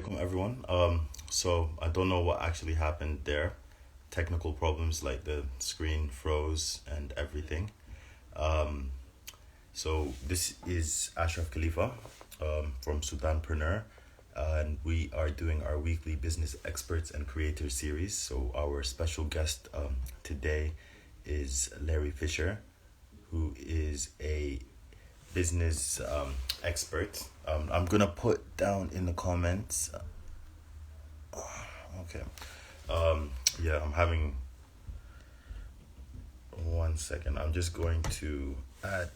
alaikum, everyone. So I don't know what actually happened there. Technical problems like the screen froze and everything. Um, so this is Ashraf Khalifa from Sudanpreneur, and we are doing our weekly business experts and creators series. So our special guest today is Larry Fisher, who is a business expert. I'm gonna put down in the comments. Okay. Yeah, I'm having 1 second. I'm just going to add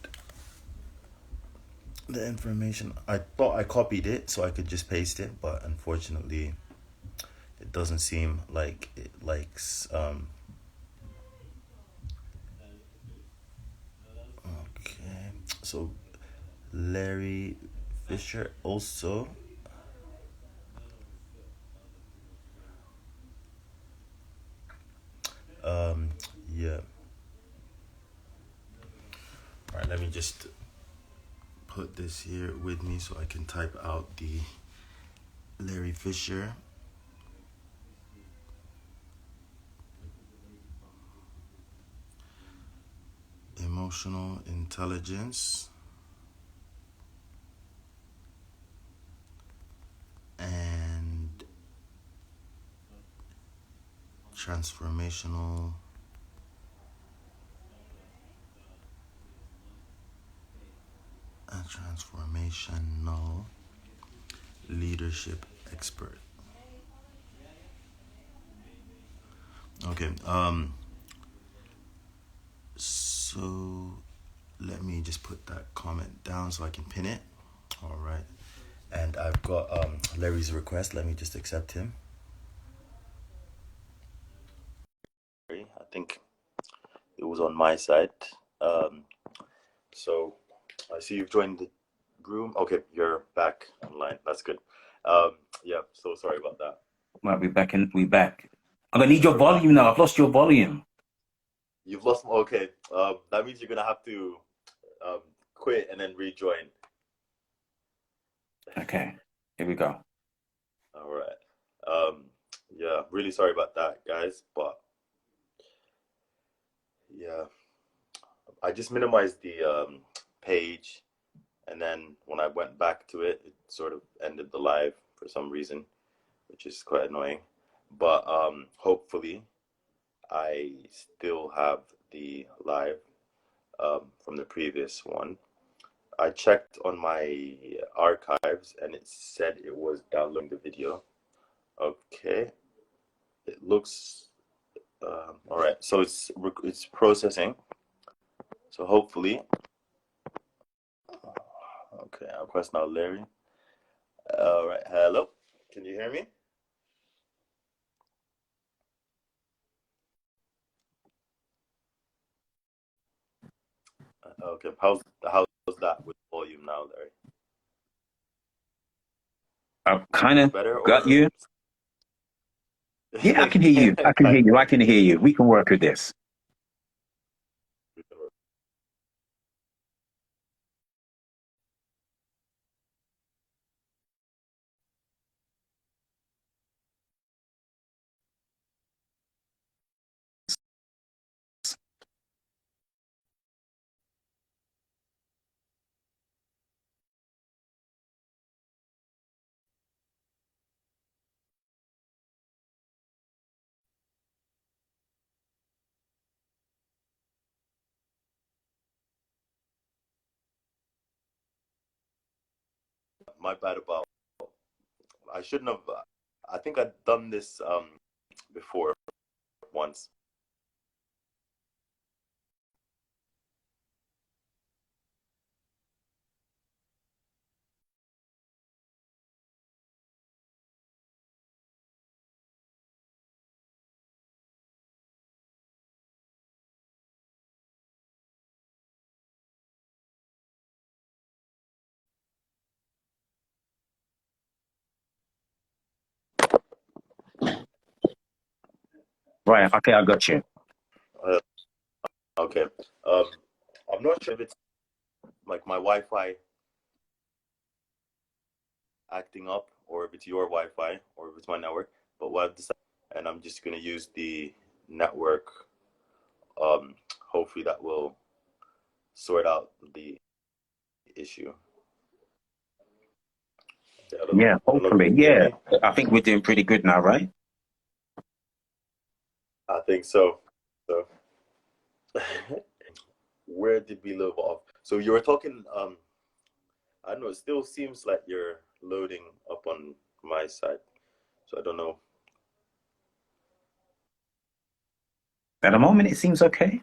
the information. I thought I copied it so I could just paste it, but unfortunately, it doesn't seem like it likes. Okay. So Larry Fisher also. Um, yeah. All right. Let me just put this here with me so I can type out the Larry Fisher. Emotional intelligence and transformational transformational leadership expert. Okay. So let me just put that comment down so I can pin it. All right. And I've got Larry's request. Let me just accept him. I think it was on my side. Um, so I see you've joined the room. Okay, you're back online. That's good. Yeah, so sorry about that. Right, we're back and we back. I'm gonna need your We're back. volume now. I've lost your volume. You've lost. Okay, that means you're gonna have to um, quit and then rejoin. Okay, here we go. All right. Um, yeah, really sorry about that, guys. But yeah, I just minimized the page, and then when I went back to it, it sort of ended the live for some reason, which is quite annoying. But hopefully, I still have the live from the previous one. I checked on my archives and it said it was downloading the video. Okay, it looks all right. So it's processing. So hopefully, okay. I'll press now, Larry. All right. Hello. Can you hear me? Okay. How's that with volume now, Larry? I've kind of Better got or? you. Yeah, I can hear you. I can hear you. I can hear you. We can work with this. My bad about. I shouldn't have. I think I'd done this before once. Right. Okay, I got you. Uh, okay. Um, I'm not sure if it's like my Wi-Fi acting up or if it's your Wi-Fi, or if it's my network. But what I've decided, and I'm just gonna use the network. Hopefully that will sort out the issue. Yeah, I don't know. Yeah, I don't know if you hopefully. can hear Yeah. me. I think we're doing pretty good now, right? I think so. So, where did we leave off? So you were talking. I don't know. It still seems like you're loading up on my side. So I don't know. At the moment, it seems okay.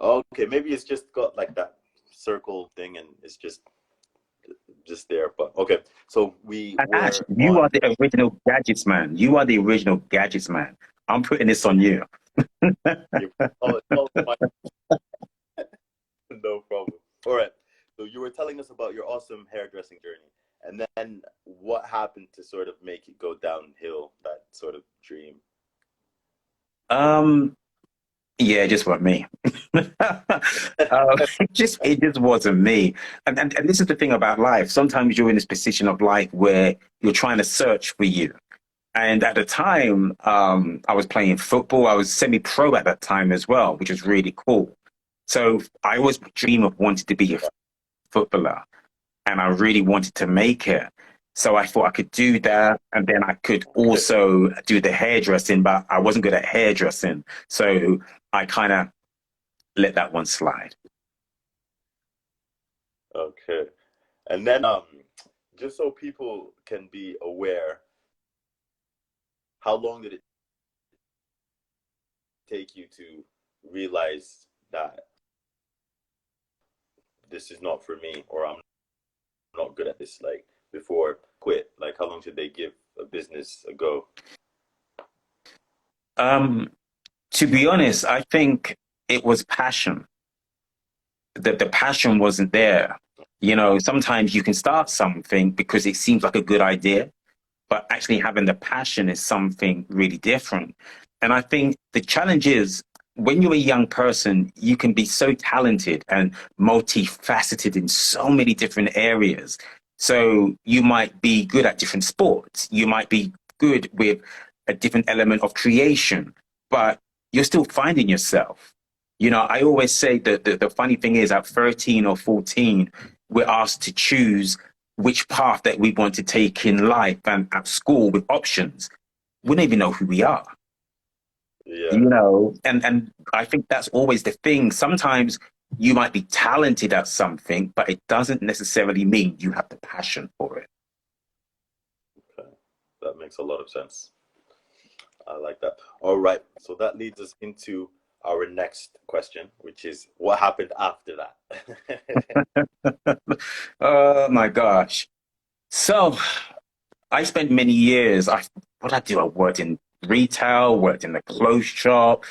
Okay, maybe it's just got like that circle thing, and it's just there. But okay, so we And Ash, were you are on. the original gadgets man. You are the original gadgets man. I'm putting this on you. You, fine. No problem. All right. So you were telling us about your awesome hairdressing journey, and then what happened to sort of make it go downhill? That sort of dream. Um, yeah, just for me. It just wasn't me. And this is the thing about life. Sometimes you're in this position of life where you're trying to search for you. And at the time, I was playing football. I was semi-pro at that time as well, which was really cool. So I always dream of wanting to be a footballer, and I really wanted to make it. So I thought I could do that, and then I could also do the hairdressing, but I wasn't good at hairdressing. So I kind of let that one slide. Okay. And then just so people can be aware, how long did it take you to realize that this is not for me, or I'm not good at this, like before quit? Like how long should they give a business a go? Um, to be honest, I think it was passion. That the passion wasn't there. You know, sometimes you can start something because it seems like a good idea, but actually having the passion is something really different. And I think the challenge is when you're a young person, you can be so talented and multifaceted in so many different areas. So you might be good at different sports. You might be good with a different element of creation, but you're still finding yourself. You know, I always say that the funny thing is at 13 or 14, we're asked to choose which path that we want to take in life and at school with options. We don't even know who we are, Yeah, you know, and I think that's always the thing. Sometimes you might be talented at something, but it doesn't necessarily mean you have the passion for it. okay. That makes a lot of sense. I like that. All right. So that leads us into our next question, which is what happened after that? Oh my gosh. So I spent many years, what I do, I worked in retail, worked in the clothes shop,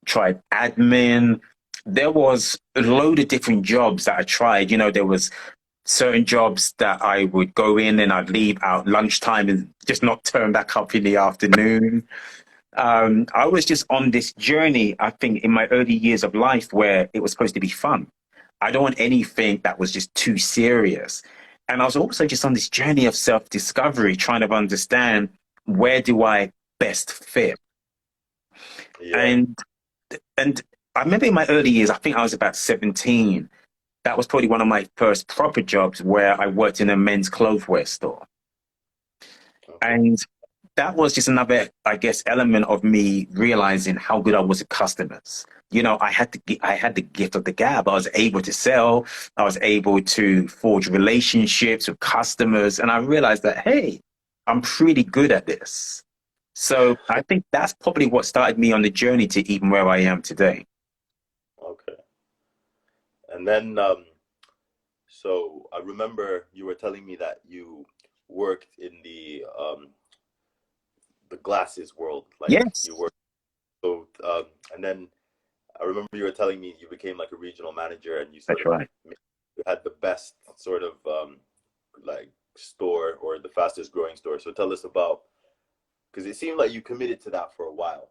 tried admin. There was a load of different jobs that I tried. You know, there was certain jobs that I would go in and I'd leave out lunchtime and just not turn back up in the afternoon. I was just on this journey, I think, in my early years of life where it was supposed to be fun. I don't want anything that was just too serious. And I was also just on this journey of self discovery, trying to understand where do I best fit. Yeah. And and I remember in my early years, I think I was about 17. That was probably one of my first proper jobs where I worked in a men's clotheswear store. Okay. And that was just another, I guess, element of me realizing how good I was at customers. You know, I had the gift of the gab. I was able to sell. I was able to forge relationships with customers, and I realized that hey, I'm pretty good at this. So I think that's probably what started me on the journey to even where I am today. Okay. And then, so I remember you were telling me that you worked in the glasses world, like Yes, you worked. So, and then I remember you were telling me you became like a regional manager, and you sort that's of right. you had the best sort of like store or the fastest growing store. So tell us about, because it seemed like you committed to that for a while.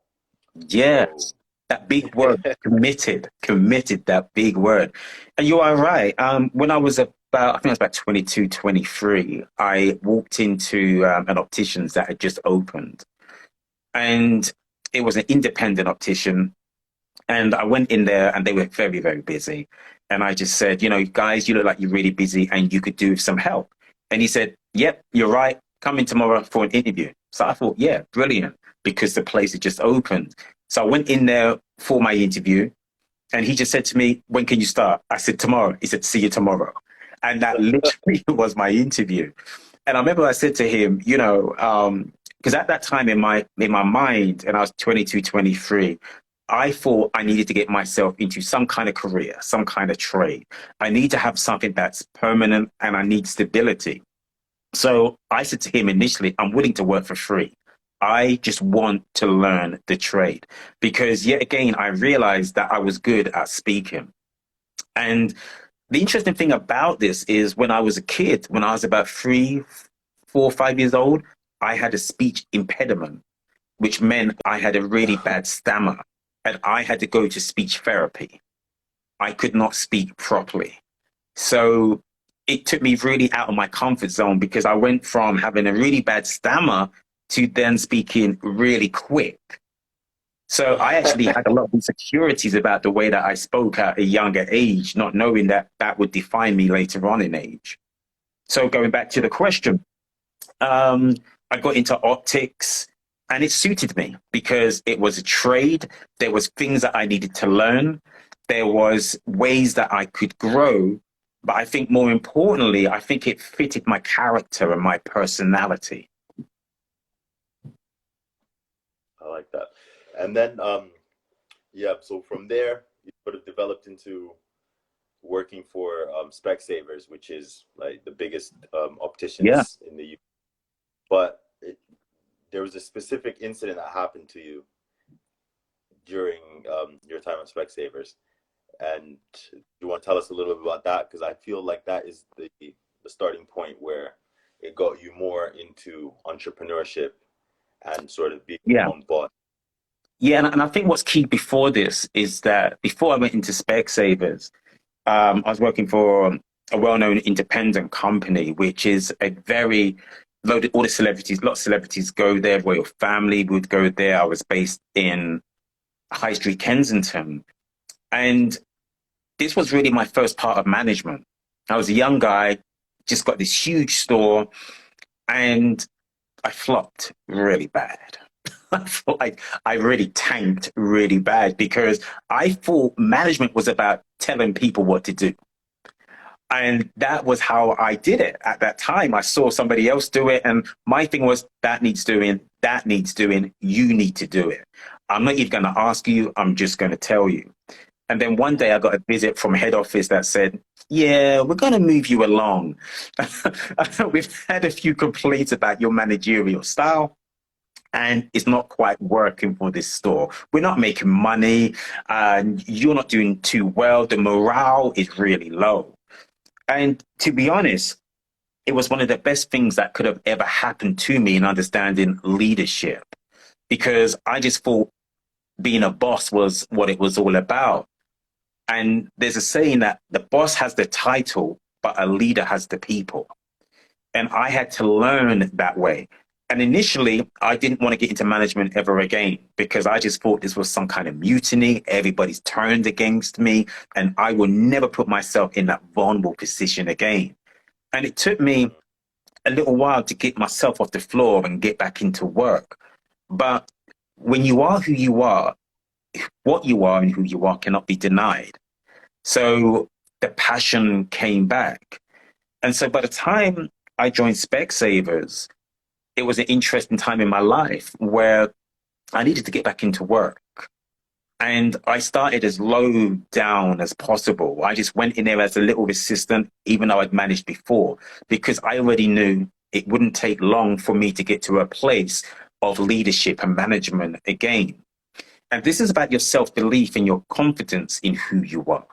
So Yes, that big word, committed, committed, that big word. And you are right. When I was a about, I think it was about 22, 23. I walked into an optician's that had just opened, and it was an independent optician. And I went in there and they were very, very busy. And I just said, guys, you look like you're really busy and you could do with some help. And he said, yep, you're right. Come in tomorrow for an interview. So I thought, yeah, brilliant, because the place had just opened. So I went in there for my interview and he just said to me, when can you start? I said, tomorrow. He said, see you tomorrow. And that literally was my interview. And I remember I said to him, because at that time in my mind, and I was 22, 23, I thought I needed to get myself into some kind of career, some kind of trade. I need to have something that's permanent and I need stability. So I said to him initially, I'm willing to work for free. I just want to learn the trade because yet again, I realized that I was good at speaking. And the interesting thing about this is when I was a kid, when I was about 3, 4, 5 years old, I had a speech impediment, which meant I had a really bad stammer and I had to go to speech therapy. I could not speak properly. So it took me really out of my comfort zone because I went from having a really bad stammer to then speaking really quick. So I actually had a lot of insecurities about the way that I spoke at a younger age, not knowing that that would define me later on in age. So going back to the question, I got into optics and it suited me because it was a trade. There was things that I needed to learn. There was ways that I could grow. But I think more importantly, I think it fitted my character and my personality. I like that. And then, yeah, so from there, you sort of developed into working for Specsavers, which is like the biggest Yeah. opticians in the U. But there was a specific incident that happened to you during your time at Specsavers, and you want to tell us a little bit about that because I feel like that is the starting point where it got you more into entrepreneurship and sort of being Yeah. your own boss. Yeah. And I think what's key before this is that before I went into Specsavers, I was working for a well-known independent company, which is a very loaded. All the celebrities, lots of celebrities go there. Royal family would go there. I was based in High Street, Kensington, and this was really my first part of management. I was a young guy, just got this huge store, and I flopped really bad. I thought I really tanked really bad because I thought management was about telling people what to do. And that was how I did it at that time. I saw somebody else do it, and my thing was that needs doing, that needs doing, you need to do it. I'm not even going to ask you, I'm just going to tell you. And then one day I got a visit from head office that said, yeah, we're going to move you along. We've had a few complaints about your managerial style and it's not quite working for this store. We're not making money and you're not doing too well. The morale is really low. And to be honest, it was one of the best things that could have ever happened to me in understanding leadership because I just thought being a boss was what it was all about. And there's a saying that the boss has the title, but a leader has the people. And I had to learn that way. And initially, I didn't want to get into management ever again because I just thought this was some kind of mutiny. Everybody's turned against me, and I will never put myself in that vulnerable position again. And it took me a little while to get myself off the floor and get back into work. But when you are who you are, what you are and who you are cannot be denied. So the passion came back. And so by the time I joined Specsavers, it was an interesting time in my life where I needed to get back into work. And I started as low down as possible. I just went in there as a little assistant, even though I'd managed before, because I already knew it wouldn't take long for me to get to a place of leadership and management again. And this is about your self belief and your confidence in who you are.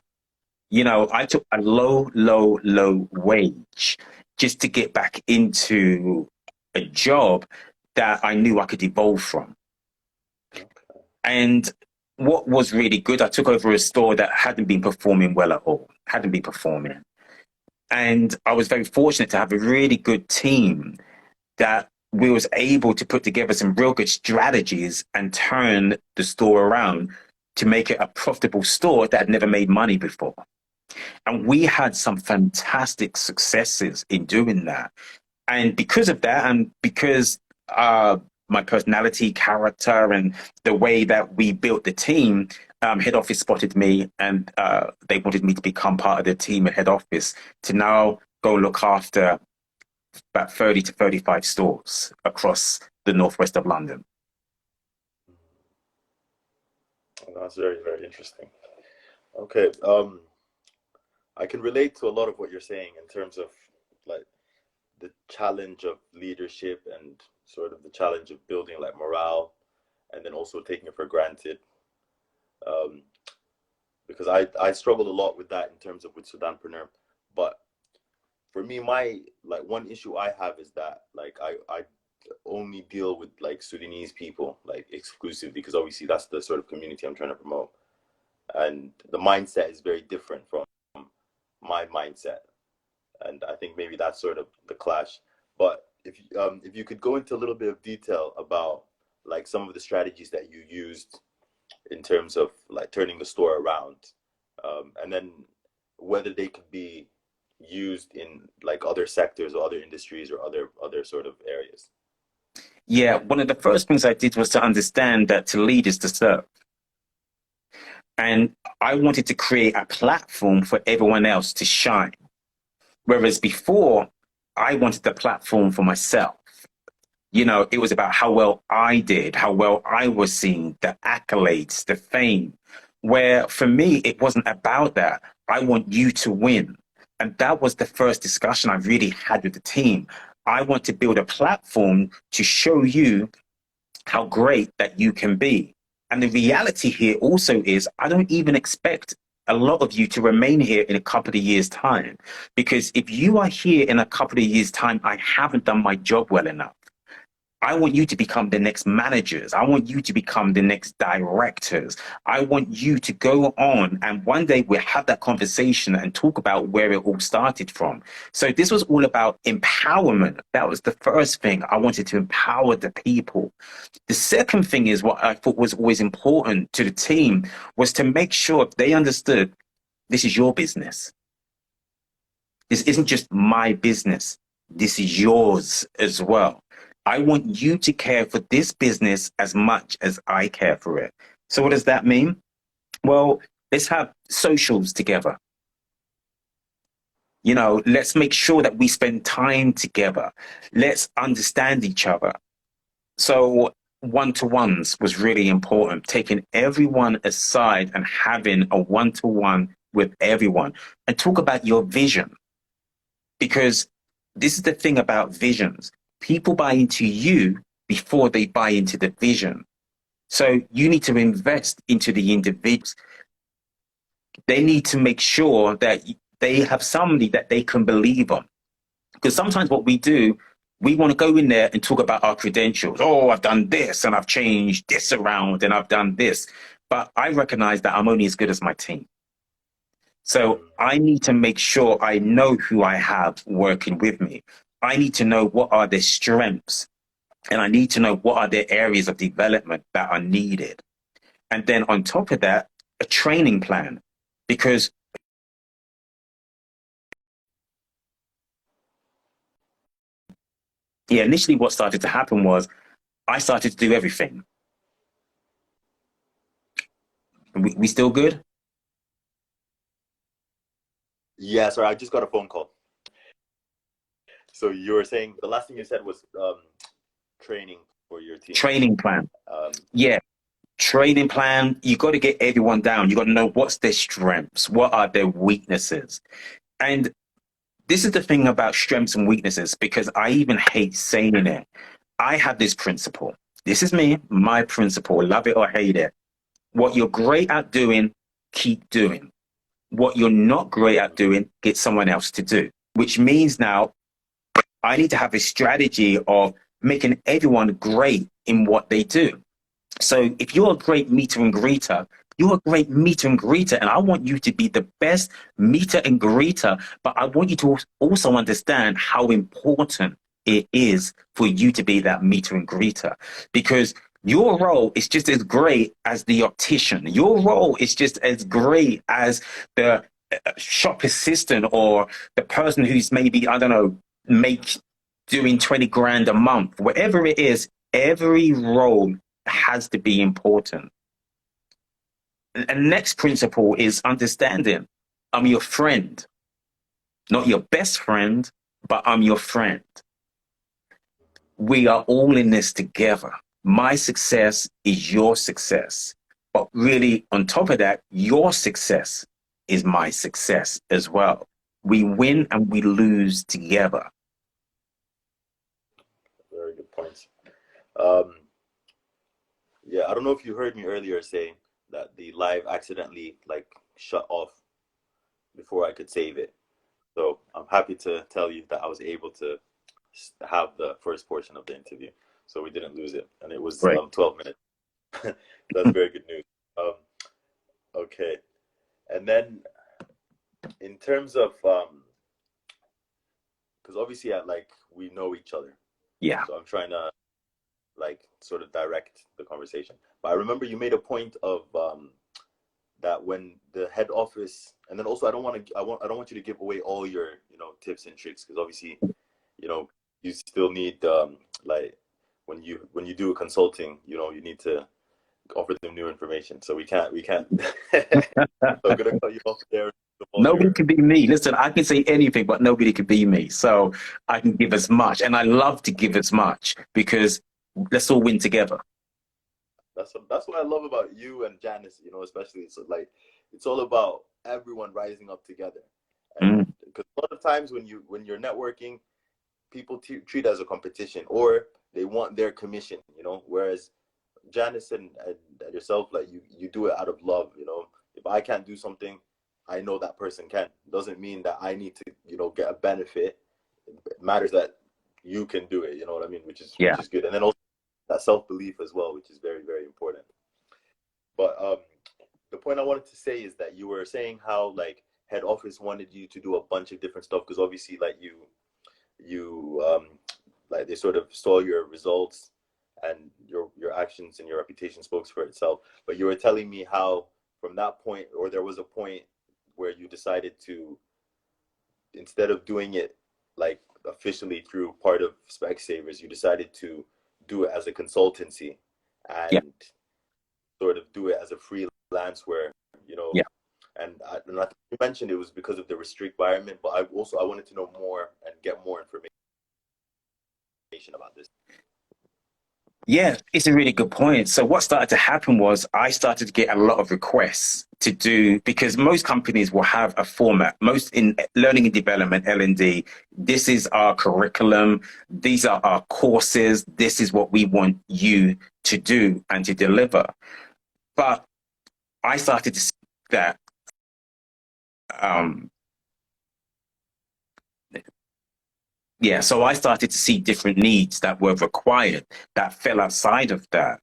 I took a low, low, low wage just to get back into a job that I knew I could evolve from. And what was really good, I took over a store that hadn't been performing well at all, hadn't been performing. And I was very fortunate to have a really good team that we was able to put together some real good strategies and turn the store around to make it a profitable store that had never made money before. And we had some fantastic successes in doing that. And because of that, and because my personality, character, and the way that we built the team, head office spotted me, and they wanted me to become part of the team at head office to now go look after about 30 to 35 stores across the northwest of London. That's very, very interesting. Okay. I can relate to a lot of what you're saying in terms of like the challenge of leadership and sort of the challenge of building like morale and then also taking it for granted. Um, because I struggled a lot with that in terms of with Sudanpreneur. But for me, my like one issue I have is that like I only deal with like Sudanese people like exclusively because obviously that's the sort of community I'm trying to promote. And the mindset is very different from my mindset. And I think maybe that's sort of the clash. But if you could go into a little bit of detail about like some of the strategies that you used in terms of like turning the store around, and then whether they could be used in like other sectors or other industries or other sort of areas. Yeah, one of the first things I did was to understand that to lead is to serve. And I wanted to create a platform for everyone else to shine. Whereas before, I wanted the platform for myself. You know, it was about how well I did, how well I was seen, the accolades, the fame. Where for me, it wasn't about that. I want you to win. And that was the first discussion I really had with the team. I want to build a platform to show you how great that you can be. And the reality here also is I don't even expect a lot of you to remain here in a couple of years' time. Because if you are here in a couple of years' time, I haven't done my job well enough. I want you to become the next managers. I want you to become the next directors. I want you to go on and one day we'll have that conversation and talk about where it all started from. So this was all about empowerment. That was the first thing. I wanted to empower the people. The second thing is what I thought was always important to the team was to make sure they understood this is your business. This isn't just my business. This is yours as well. I want you to care for this business as much as I care for it. So what does that mean? Well, let's have socials together. You know, let's make sure that we spend time together. Let's understand each other. So one-to-ones was really important, taking everyone aside and having a one-to-one with everyone and talk about your vision. Because this is the thing about visions. People buy into you before they buy into the vision. So you need to invest into the individuals. They need to make sure that they have somebody that they can believe on. Because sometimes what we do, we want to go in there and talk about our credentials. Oh, I've done this and I've changed this around and I've done this. But I recognize that I'm only as good as my team. So I need to make sure I know who I have working with me. I need to know what are their strengths and I need to know what are their areas of development that are needed. And then on top of that, a training plan. Because yeah, initially what started to happen was I started to do everything. We still good? Yeah, sorry, I just got a phone call. So you were saying the last thing you said was training for your team. Training plan. Um, Yeah, training plan. You got to get everyone down. You got to know what's their strengths, what are their weaknesses. And this is the thing about strengths and weaknesses, because I even hate saying it. I have this principle. This is me, my principle, love it or hate it. What you're great at doing, keep doing. What you're not great at doing, get someone else to do. Which means now I need to have a strategy of making everyone great in what they do. So if you're a great meter and greeter, you're a great meter and greeter, and I want you to be the best meter and greeter. But I want you to also understand how important it is for you to be that meter and greeter, because your role is just as great as the optician. Your role is just as great as the shop assistant or the person who's maybe, I don't know, make doing 20 grand a month, whatever it is, every role has to be important. And next principle is understanding. I'm your friend, not your best friend, but I'm your friend. We are all in this together. My success is your success. But really, on top of that, your success is my success as well. We win and we lose together. Very good points. Um, yeah, I don't know if you heard me earlier say that the live accidentally like shut off before I could save it. So I'm happy to tell you that I was able to have the first portion of the interview, so we didn't lose it, and it was Right. 12 minutes. That's very good news. Um, okay, and then in terms of because obviously like we know each other, Yeah. so I'm trying to like sort of direct the conversation. But I remember you made a point of that when the head office, and then also I don't want you to give away all your tips and tricks, because obviously you know you still need like when you do consulting, you need to offer them new information. So we can't. So I'm gonna cut you off there. All Nobody your can be me. Listen, I can say anything, but nobody can be me. So I can give as much. And I love to give as much because let's all win together. that's what I love about you and Janice. Especially it's like it's all about everyone rising up together. And Mm, because a lot of times when you're networking, people treat it as a competition, or they want their commission. Whereas Janice and yourself, like you do it out of love. If I can't do something, I know that person can. Doesn't mean that I need to get a benefit. It matters that you can do it. You know what I mean? Which is yeah. which is good. And then also that self belief as well, which is very very important. But the point I wanted to say is that you were saying how like head office wanted you to do a bunch of different stuff, because obviously like you like they sort of saw your results, and your actions and your reputation spoke for itself. But you were telling me how from that point, or there was a point where you decided to, instead of doing it like officially through part of Specsavers, you decided to do it as a consultancy Yeah. and sort of do it as a freelance where you know Yeah. and I think you mentioned it was because of the restrict environment, but I wanted to know more and get more information about this. Yeah, it's a really good point. So what started to happen was I started to get a lot of requests to do, because most companies will have a format. Most in learning and development, L&D, this is our curriculum, these are our courses, this is what we want you to do and to deliver. But I started to see that um yeah, so I started to see different needs that were required that fell outside of that.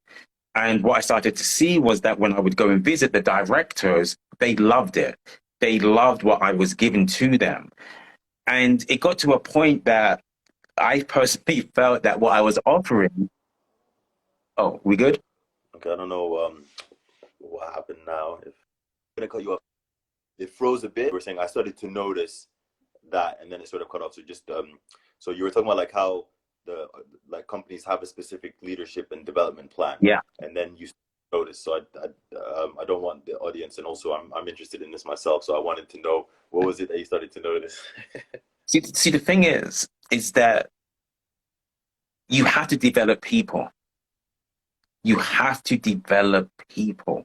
And what I started to see was that when I would go and visit the directors, they loved it. They loved what I was giving to them. And it got to a point that I personally felt that what I was offering. Oh, we good? Okay, I don't know what happened now. If I'm gonna cut you off, it froze a bit. You were saying I started to notice that, and then it sort of cut off. So just so you were talking about like how the like companies have a specific leadership and development plan, Yeah. and then you notice. So I don't want the audience, and also I'm interested in this myself. So I wanted to know what was it that you started to notice. See, the thing is that you have to develop people. You have to develop people.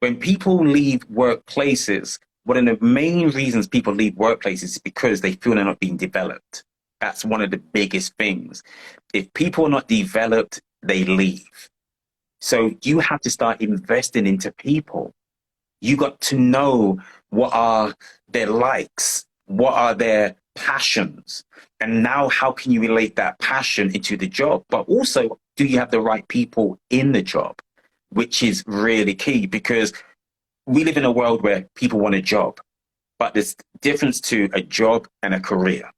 When people leave workplaces, one of the main reasons people leave workplaces is because they feel they're not being developed. That's one of the biggest things. If people are not developed, they leave. So you have to start investing into people. You got to know what are their likes, what are their passions, and now how can you relate that passion into the job? But also, do you have the right people in the job, which is really key, because we live in a world where people want a job, but there's difference to a job and a career.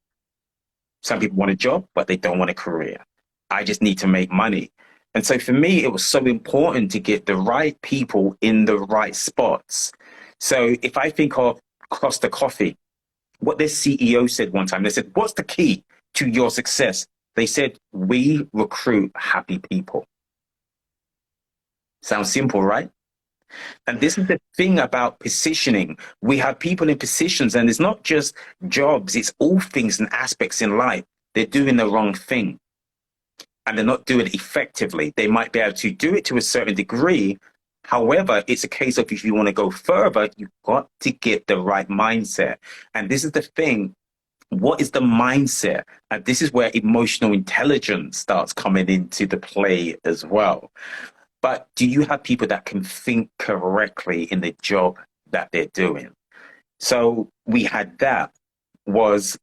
Some people want a job, but they don't want a career. I just need to make money. And so for me, it was so important to get the right people in the right spots. So if I think of Costa Coffee, what their CEO said one time, they said, what's the key to your success? They said, we recruit happy people. Sounds simple, right? And this is the thing about positioning. We have people in positions, and it's not just jobs, it's all things and aspects in life. They're doing the wrong thing and they're not doing it effectively. They might be able to do it to a certain degree. However, it's a case of if you want to go further, you've got to get the right mindset. And this is the thing. What is the mindset? And this is where emotional intelligence starts coming into the play as well. But do you have people that can think correctly in the job that they're doing? So we had that was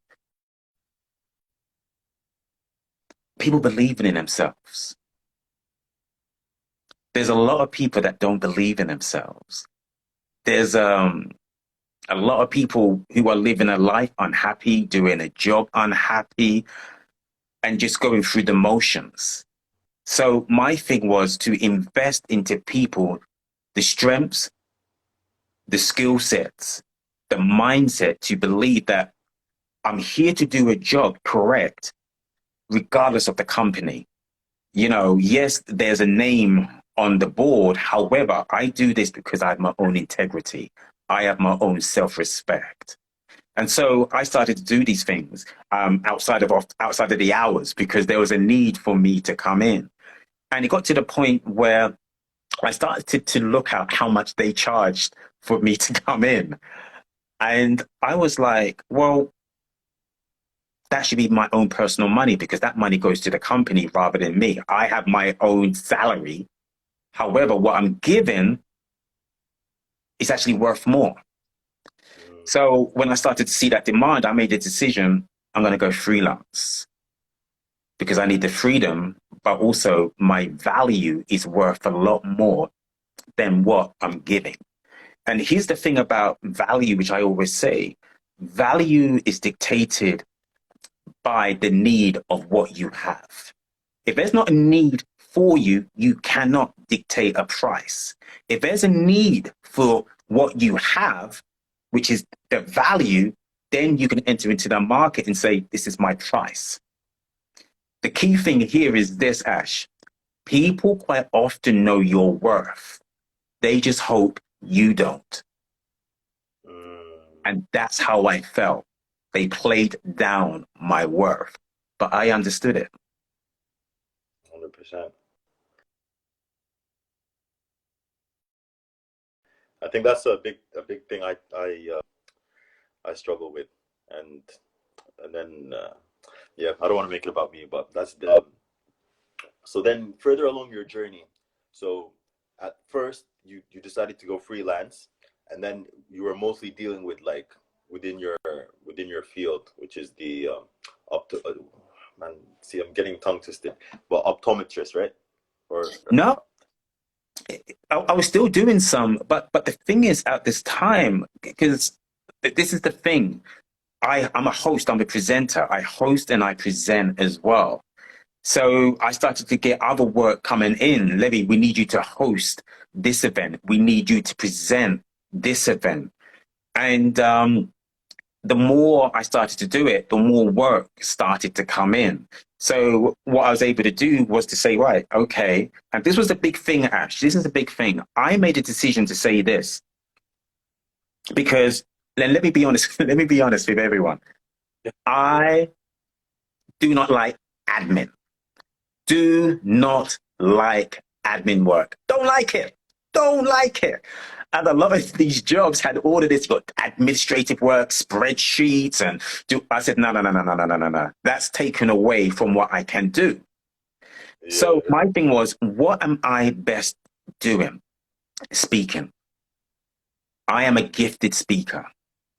people believing in themselves. There's a lot of people that don't believe in themselves. There's a lot of people who are living a life unhappy, doing a job unhappy, and just going through the motions. So my thing was to invest into people, the strengths, the skill sets, the mindset to believe that I'm here to do a job correct, regardless of the company. You know, yes, there's a name on the board. However, I do this because I have my own integrity. I have my own self-respect. And so I started to do these things outside of the hours because there was a need for me to come in. And it got to the point where I started to look at how much they charged for me to come in. And I was like, well, that should be my own personal money because that money goes to the company rather than me. I have my own salary. However, what I'm given is actually worth more. So when I started to see that demand, I made a decision, I'm going to go freelance because I need the freedom, but also my value is worth a lot more than what I'm giving. And here's the thing about value, which I always say, value is dictated by the need of what you have. If there's not a need for you, you cannot dictate a price. If there's a need for what you have, which is the value, then you can enter into the market and say, this is my price. The key thing here is this, Ash. People quite often know your worth. They just hope you don't. And that's how I felt. They played down my worth, but I understood it. 100%. I think that's a big thing I struggle with, and then yeah, I don't want to make it about me, but that's the so then further along your journey. So at first you decided to go freelance, and then you were mostly dealing with like within your within your field, which is the up to man. See, I'm getting tongue twisted, but optometrist, right? Or No, I was still doing some, but the thing is, at this time, because this is the thing, I'm a host, I'm a presenter. I host and I present as well. So I started to get other work coming in. Levy, we need you to host this event. We need you to present this event. And the more I started to do it, the more work started to come in. So what I was able to do was to say, right, okay. And this was the big thing, Ash. This is the big thing. I made a decision to say this because let me be honest. Let me be honest with everyone. I do not like admin. Do not like admin work. Don't like it. Don't like it. And a lot of these jobs had all of this administrative work, spreadsheets, and do. I said, no, no, no, no, no, no, no, no, no. That's taken away from what I can do. So yeah, my thing was, what am I best doing? Speaking. I am a gifted speaker.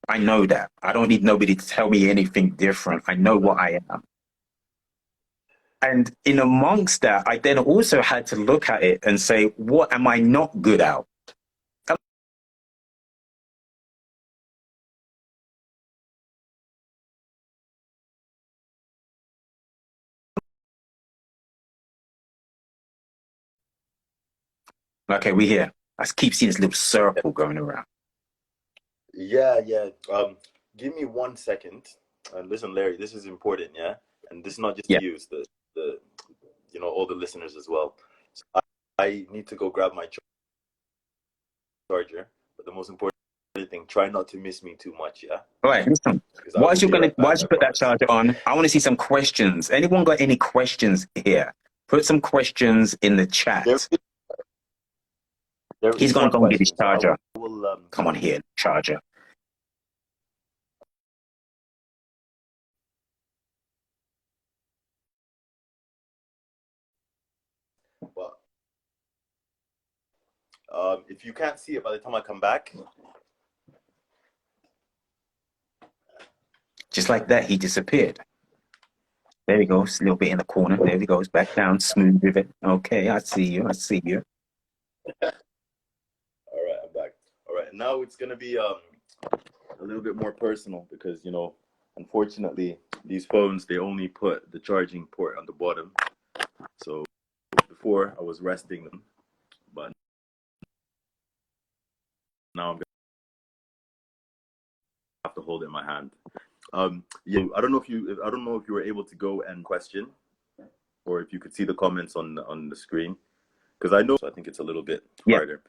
I know that. I don't need nobody to tell me anything different. I know what I am. And in amongst that, I then also had to look at it and say, what am I not good at? Okay, we here. I keep seeing this little circle going around. Yeah, yeah. Give me 1 second. Listen, Larry, this is important, yeah? And this is not just Yeah. to you, it's the all the listeners as well. So I need to go grab my charger, but the most important thing, try not to miss me too much, yeah? All right, listen. Because I will be right Why back, you I put that promise. charger on? I want to see some questions. Anyone got any questions here? Put some questions in the There, chat. there He's is gonna one go and get his question, so charger. I will Come on here, charger. but if you can't see it by the time I come back, Just like that, he disappeared. There he goes, a little bit in the corner. There he goes, back down, smooth with it. Okay, I see you. I see you. all right, I'm back. All right, now it's gonna be a little bit more personal because unfortunately, these phones they only put the charging port on the bottom. So before I was resting them, but now I'm gonna have to hold it in my hand. Yeah, I don't know if you were able to go and question, or if you could see the comments on the screen, because I know so I think it's a little bit Yeah. harder.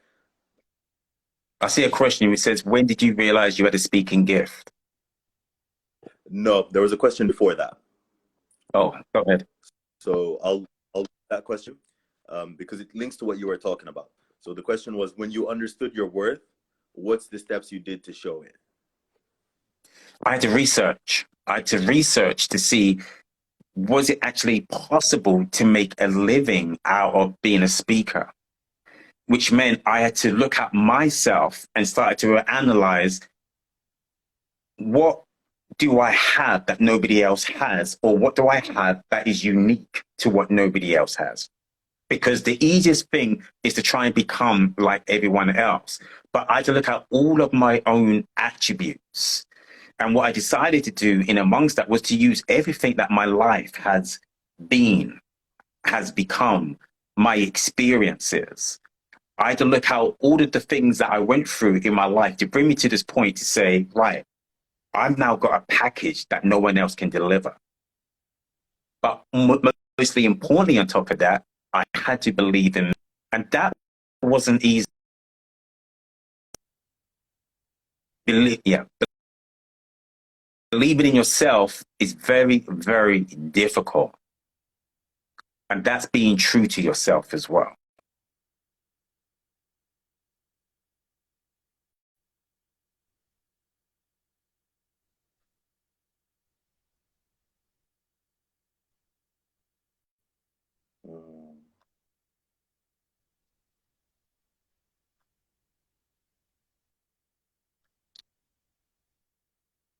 I see a question which says, when did you realize you had a speaking gift? No, there was a question before that. Oh, go ahead. So I'll that question because it links to what you were talking about. So the question was, when you understood your worth, what's the steps you did to show it? I had to research. I had to research to see, was it actually possible to make a living out of being a speaker? Which meant I had to look at myself and start to analyze, what do I have that nobody else has? Or what do I have that is unique to what nobody else has? Because the easiest thing is to try and become like everyone else. But I had to look at all of my own attributes. And what I decided to do in amongst that was to use everything that my life has been, has become, my experiences. I had to look how all of the things that I went through in my life to bring me to this point to say, right, I've now got a package that no one else can deliver. But mostly importantly, on top of that, I had to believe in, and that wasn't easy. Yeah, believing in yourself is very, very difficult, and that's being true to yourself as well. Mm,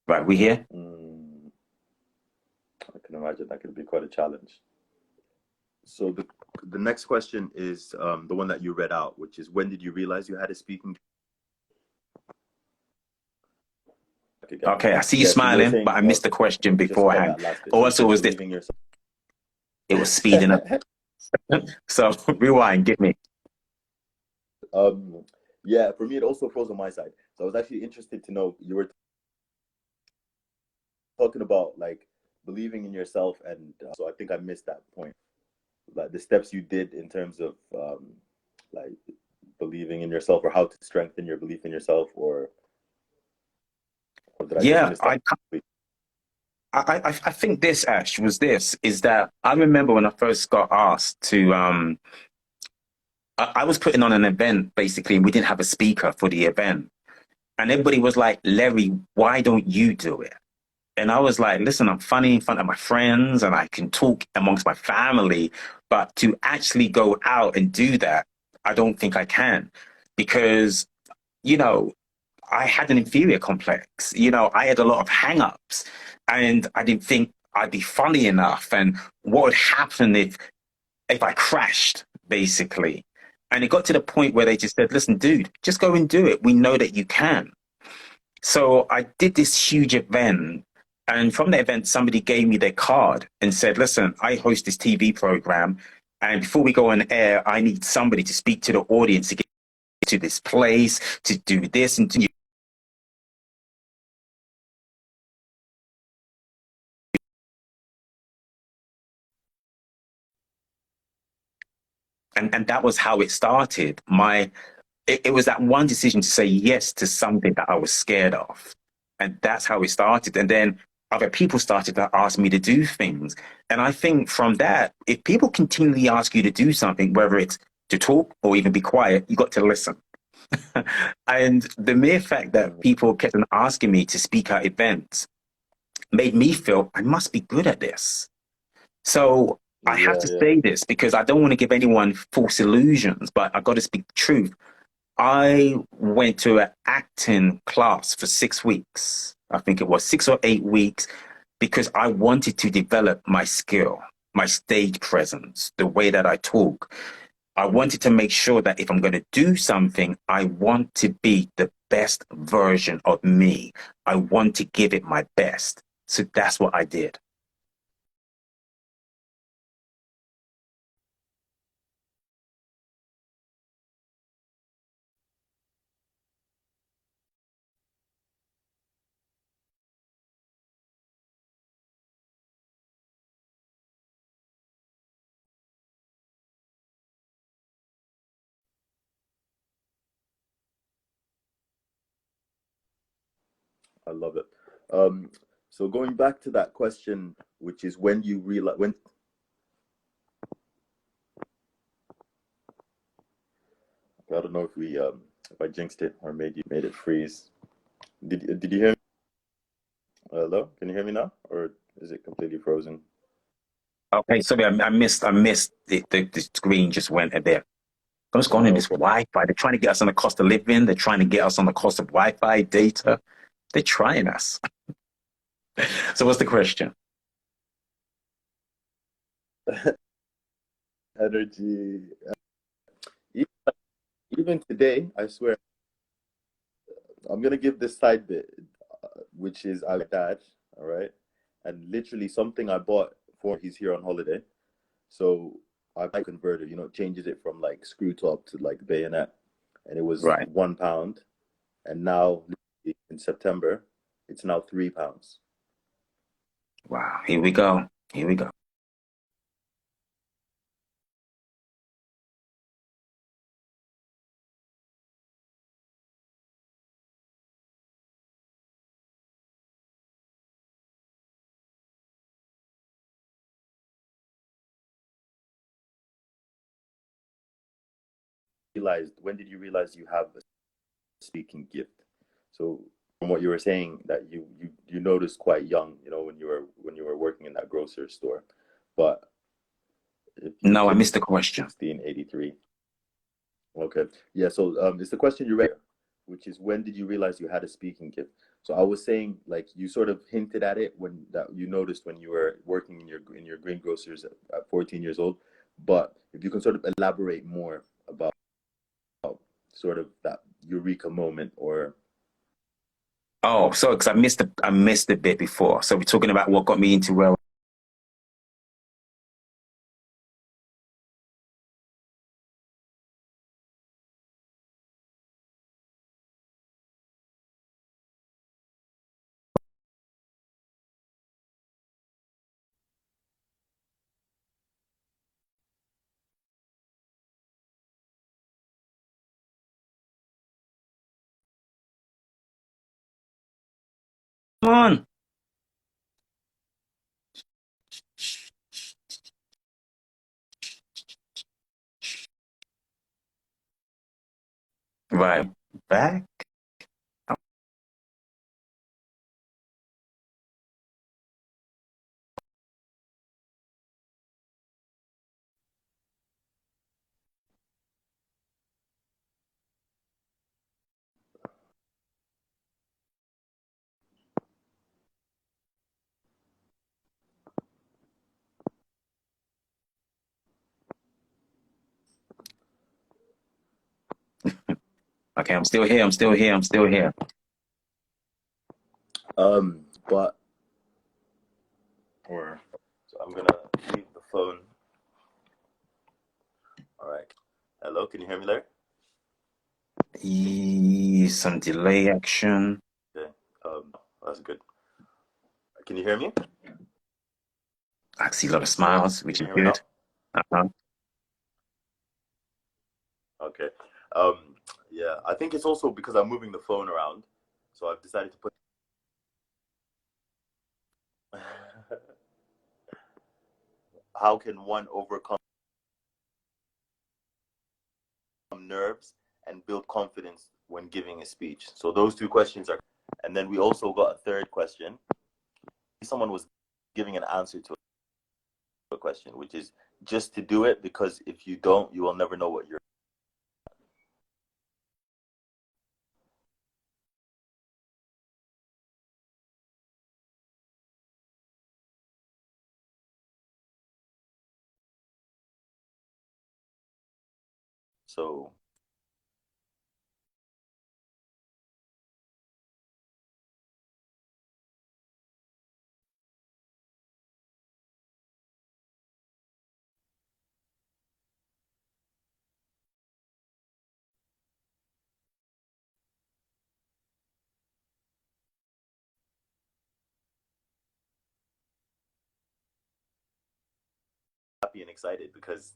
Right, we here? mm, I can imagine that could be quite a challenge. So the next question is the one that you read out, which is, when did you realize you had a speaking again? Okay, I see you Yeah, so you were smiling, but saying, I missed the question just about beforehand. that last bit. So you Also, said was this? believing yourself. It was speeding up. So rewind, get me. um, yeah, for me, it also froze on my side. So I was actually interested to know, you were talking about like believing in yourself, and so I think I missed that point. Like the steps you did in terms of like believing in yourself, or how to strengthen your belief in yourself, or did I just Yeah, miss that completely? I think this Ash was this is that I remember when I first got asked to I was putting on an event basically, and we didn't have a speaker for the event, and everybody was like, Larry, why don't you do it? And I was like, listen, I'm funny in front of my friends and I can talk amongst my family, but to actually go out and do that, I don't think I can, because, you know, I had an inferior complex. I had a lot of hang-ups, and I didn't think I'd be funny enough. And what would happen if I crashed, basically? And it got to the point where they just said, listen, dude, just go and do it. We know that you can. So I did this huge event. And from the event, somebody gave me their card and said, listen, I host this TV program. And before we go on air, I need somebody to speak to the audience to get to this place, to do this and to and that was how it started. It was that one decision to say yes to something that I was scared of. And that's how it started. And then other people started to ask me to do things. And I think from that, if people continually ask you to do something, whether it's to talk or even be quiet, you got to listen. And the mere fact that Mhm. people kept on asking me to speak at events made me feel I must be good at this. So I have Yeah, to yeah. say this because I don't want to give anyone false illusions, but I got to speak the truth. I went to an acting class for 6 weeks. I think it was 6 or 8 weeks because I wanted to develop my skill, my stage presence, the way that I talk. I wanted to make sure that if I'm going to do something, I want to be the best version of me. I want to give it my best. So that's what I did. I love it. Um, so going back to that question, which is when you realize when I don't know if I jinxed it or made it freeze. Did you hear me? Hello? Can you hear me now? Or is it completely frozen? Okay, sorry, I missed it. The screen just went a bit. What's going on? No This problem. Wi-Fi. They're trying to get us on the cost of living. They're trying to get us on the cost of Wi-Fi data. They're trying us. So what's the question? Energy. E- Even today, I swear, I'm gonna give this side bit, which is our dad, all right? And literally something I bought for he's here on holiday. So I buy a converter, changes it from like screw top to like bayonet, and it was Right. £1. And now in September, it's now £3. Wow. Here we go. Here we go. Realized when did you realize you have a speaking gift? So from what you were saying, that you noticed quite young, when you were working in that grocery store. But if you No, I could missed the question. 1683. Okay. Yeah, so it's the question you read, which is when did you realize you had a speaking gift? So I was saying, like, you sort of hinted at it when that you noticed when you were working in your greengrocers at 14 years old. But if you can sort of elaborate more about sort of that eureka moment or Oh, so because I missed the bit before. So we're talking about what got me into where come on. Right. Back. Okay, I'm still here. I'm still here. I'm still here. but or so I'm gonna leave the phone Hello, can you hear me there? Some delay action. Okay. That's good. Can you hear me? I see a lot of Hello? smiles, which Can you is hear me good. now? Uh-huh. Okay. Um, yeah, I think it's also because I'm moving the phone around, so I've decided to put. How can one overcome nerves and build confidence when giving a speech? So those two questions are, and then we also got a third question. Someone was giving an answer to a question, which is just to do it because if you don't, you will never know what you're. So happy and excited because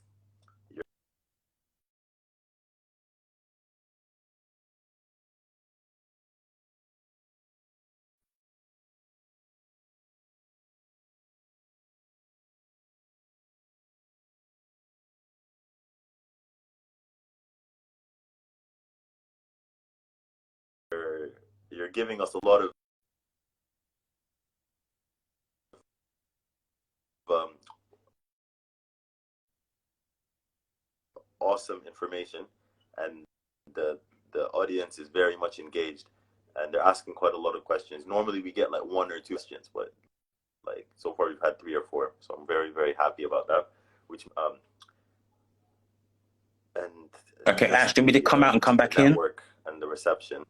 you're giving us a lot of um, awesome information, and the the audience is very much engaged, and they're asking quite a lot of questions. Normally, we get like one or two questions, but like so far we've had three or four. So I'm very happy about that. Which and Okay, just Ash, do you want me to come out and come the back in? network and the reception.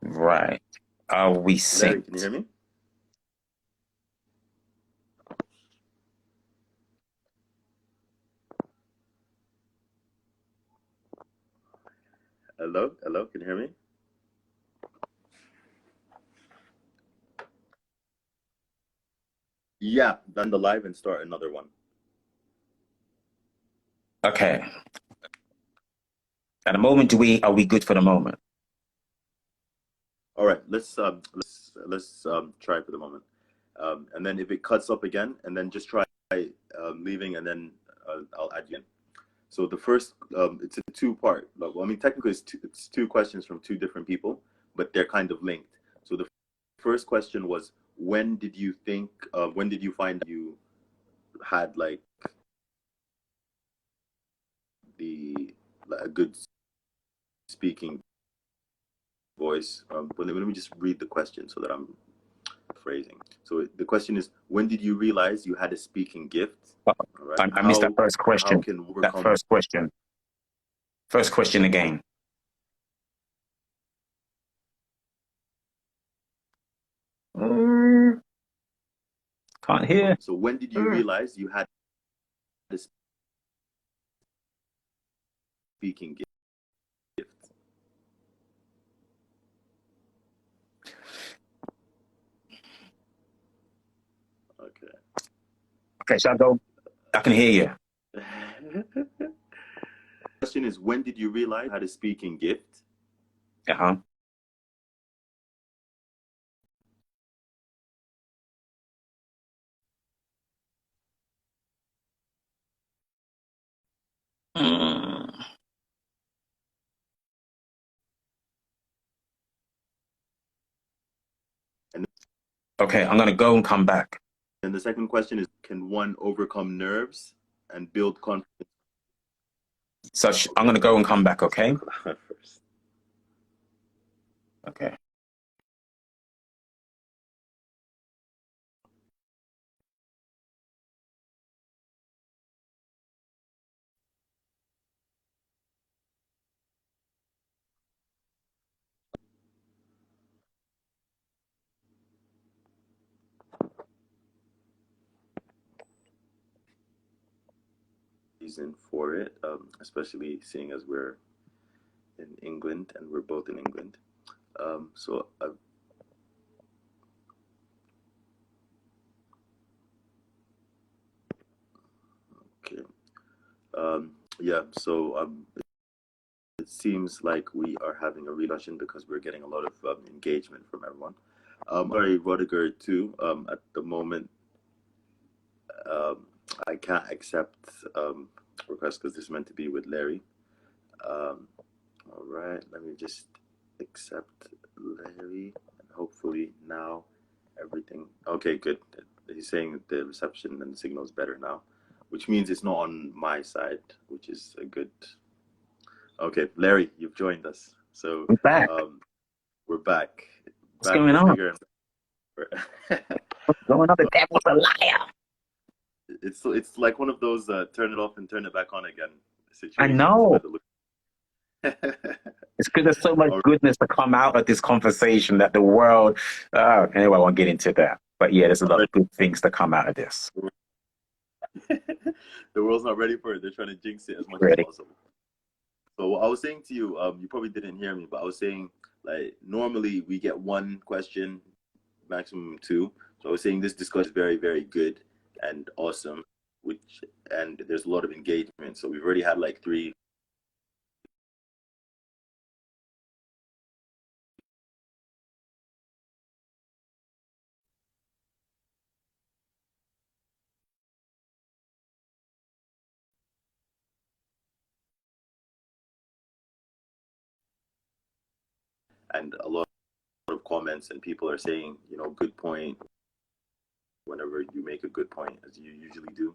Right. Are we Larry, can you synced? hear me? Hello, can you hear me? Yeah, done the live and start another one. Okay. At the moment, are we good for the moment? All right, let's try for the moment, and then if it cuts up again, and then just try leaving, and then I'll add you in. So the first, it's a two-part. Well, I mean, technically, it's two questions from two different people, but they're kind of linked. So the first question was, when did you think? When did you find you had like the a good speaking voice? But let me just read the question so that I'm phrasing. So the question is, when did you realize you had a speaking gift? Oh, All right. I missed that first How question. can That overcome first question. First question again. Mm, can't hear. so when did you Mm. realize you had a speaking gift? Okay. Okay, shall I go? I can hear you. Question is, when did you realize you had a speaking gift? Uh-huh. Mm. And Okay, I'm gonna go and come back. then the second question is, can one overcome nerves and build confidence? So I'm Okay, gonna go and come back. let's Okay. tackle that first. Okay. reason for it, especially seeing as we're in England and we're both in England. So okay, yeah. So it seems like we are having a reduction because we're getting a lot of engagement from everyone. Sorry, Rodiger too. At the moment, um, I can't accept requests because this is meant to be with Larry. Um, all right, let me just accept Larry, and hopefully now everything. Okay, good. He's saying that the reception and the signal is better now, which means it's not on my side, which is a good. Okay, Larry, you've joined us, so I'm back. um, we're back, What's going back on? bigger. What's going on? The devil's a liar. It's like one of those turn it off and turn it back on again I situations by know. the look. It's because there's so much All goodness to come out of this conversation that the world. Anyway, I won't get into that. But yeah, there's a lot right. of good things to come out of this. The world's not ready for it. They're trying to jinx it as much as Really. possible. So what I was saying to you, you probably didn't hear me, but I was saying like normally we get one question, maximum two. So I was saying this discussion is very, very good and awesome, which and there's a lot of engagement. So we've already had like three. And a lot of comments and people are saying, good point whenever you make a good point, as you usually do,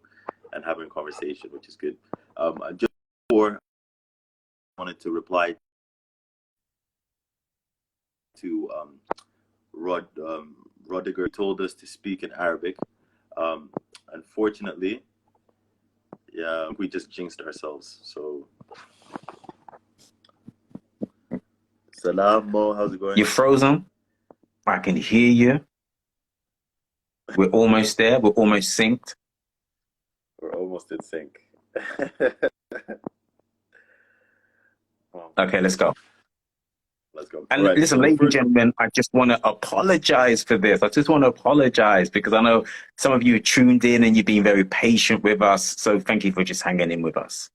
and having a conversation, which is good. Just before I wanted to reply to Rodiger told us to speak in Arabic. Um, Unfortunately, yeah, we just jinxed ourselves. So, Salam Mo, how's it going? You're frozen. I can hear you. We're almost there. We're almost synced. We're almost in sync. Well, Okay, let's go. let's go. All And right. listen, So the ladies and first, gentlemen, I just want to apologize for this. I just want to apologize because I know some of you tuned in and you've been very patient with us. So thank you for just hanging in with us.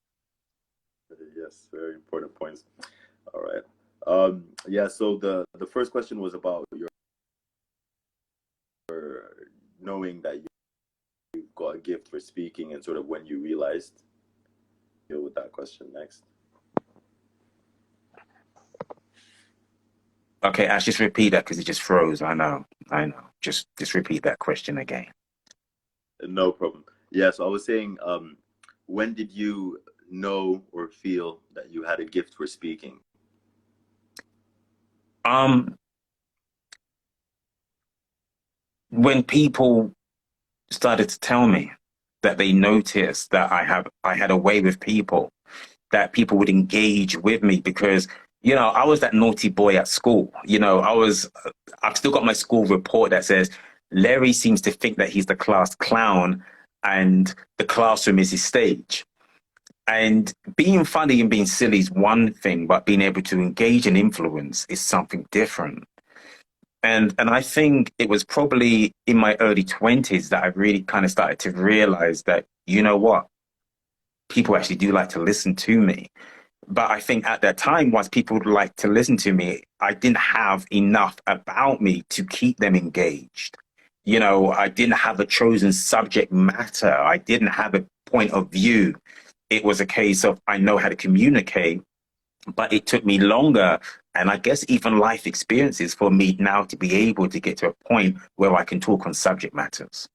yes, very important points. All right. Yeah. So the first question was about your knowing that you've got a gift for speaking and sort of when you realized. Deal with that question next. Okay, Ash, just repeat that because it just froze. I know. I know. Just repeat that question again. No problem. Yeah, so I was saying, when did you know or feel that you had a gift for speaking? Um, when people started to tell me that they noticed that I had a way with people, that people would engage with me because I was that naughty boy at school. I've still got my school report that says Larry seems to think that he's the class clown and the classroom is his stage. And being funny and being silly is one thing, but being able to engage and influence is something different. And I think it was probably in my early 20s that I really kind of started to realize that, you know what, people actually do like to listen to me. But I think at that time, once people would like to listen to me, I didn't have enough about me to keep them engaged. I didn't have a chosen subject matter. I didn't have a point of view. It was a case of I know how to communicate, but it took me longer. And I guess even life experiences for me now to be able to get to a point where I can talk on subject matters.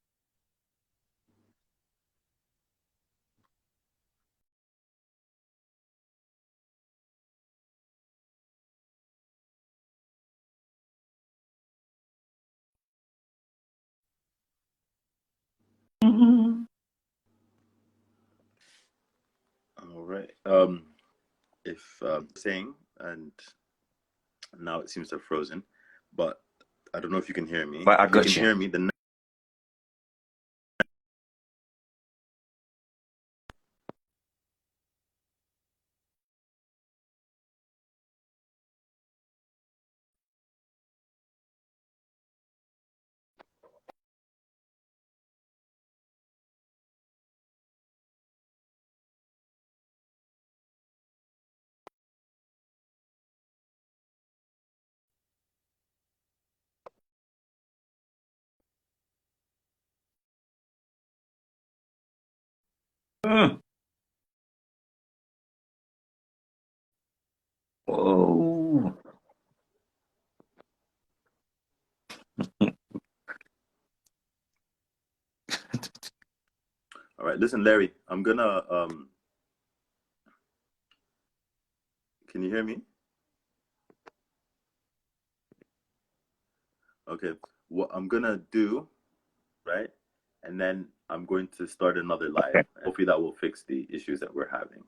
Mm-hmm. All right. If saying, and now it seems to have frozen, but I don't know if you can hear me. But I If you can got you. hear me, then Mm. Oh. All right, listen, Larry, I'm gonna can you hear me? Okay. What I'm gonna do, right? And then I'm going to start another live. Okay. Hopefully that will fix the issues that we're having.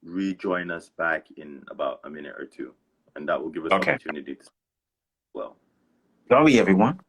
Rejoin us back in about a minute or two, and that will give us Okay. opportunity to well. Sorry, everyone.